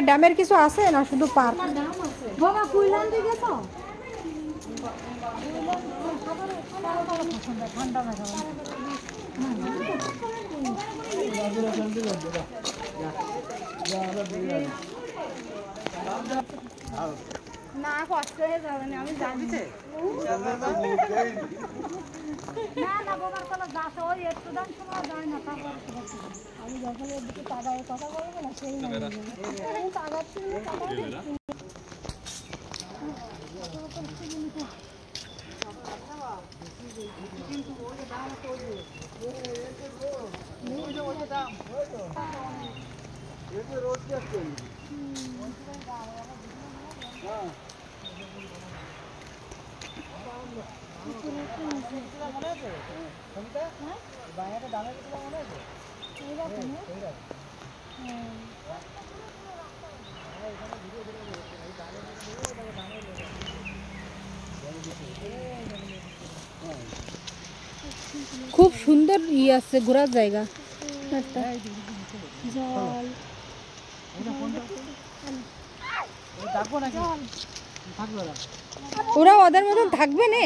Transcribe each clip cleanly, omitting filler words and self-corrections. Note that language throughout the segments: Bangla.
ড্যামের কিছু আছে না শুধু পার্ক? বাবা কুইল্যান্ড গেছো? ঠান্ডা না না কষ্ট হয়ে যাবে না, আমি জানি না না বাবার কোনো গাছ ওই একটু দাম সময় যায় না, তারপর আমি যখন এর দিকে তাকায় কথা বলবো না সেই তাকাচ্ছি খুব সুন্দর আছে ঘোরার জায়গা। ওরা ওদের মতন থাকবে না,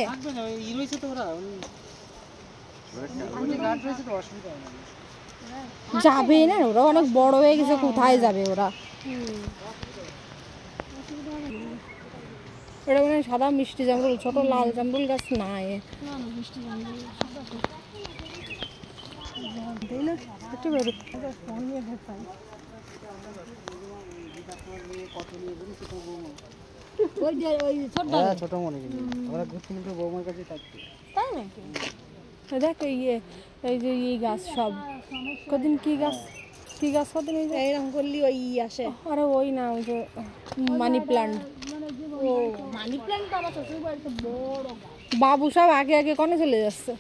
যাবে না, ওরা অনেক বড় হয়ে গেছে, কোথায় যাবে ওরা? এটা মানে সাদা মিষ্টি জামরুল, ছোট লাল জামরুল গাছ নাই। দেখ এই যে এই গাছ সব কদিন কি গাছ কদিন এইরকম করলি ওই আসে। আরে ওই না, ওই যে মানি প্লান্ট। মানি প্লান্ট তো আমার শ্বশুর বাড়িতে বড় গাছ। বাবু সব আগে আগে কোনে চলে যাচ্ছে।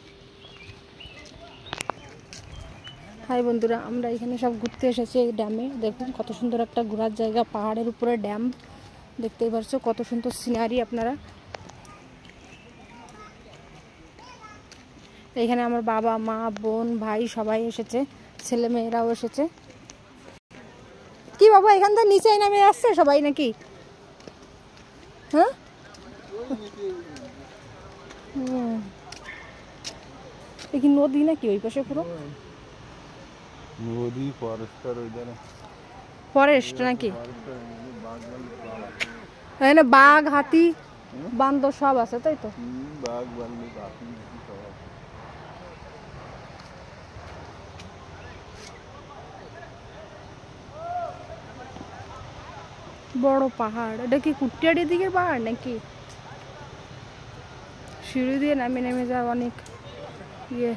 হাই বন্ধুরা, আমরা এখানে সব ঘুরতে এসেছি এই ড্যামে। দেখুন কত সুন্দর একটা ঘোরার জায়গা, পাহাড়ের উপরে ড্যাম। দেখতেই পারছো কত সুন্দর সিনারি আপনারা। এখানে আমার বাবা মা বোন ভাই সবাই এসেছে, ছেলে মেয়েরাও এসেছে। কি বাবা এখান থেকে নিচে নামে আসছে সবাই নাকি? হ্যাঁ কি নদী নাকি ওই পাশে? পুরো নদী, ফরেস্ট নাকি? এখানে বাঘ হাতি বান্দর সব আছে তাই তো? বাঘ বান্দর হাতি সব আছে। বড় পাহাড়। এটা কি কুটিয়াড়ির দিকের পাহাড় নাকি? সিঁড়ি দিয়ে নামে নেমে যাওয়া অনেক ইয়ে।